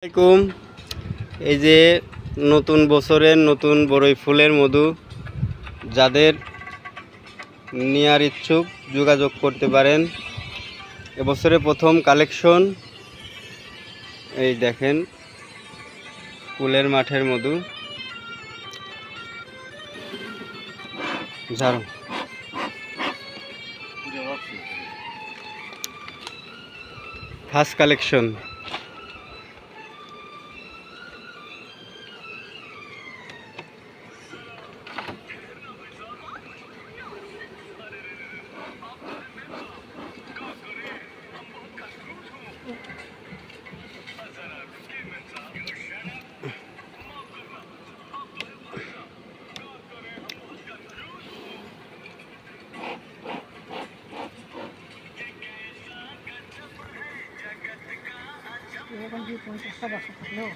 আসসালামাইকুম। এই যে নতুন বছরের নতুন বড়ই ফুলের মধু যাদের নেয়ার ইচ্ছুক যোগাযোগ করতে পারেন। এবছরে প্রথম কালেকশন। এই দেখেন ফুলের মাঠের মধু ঝাড়ু ফার্স্ট কালেকশন। এখন কি 50 টাকা থাকলেও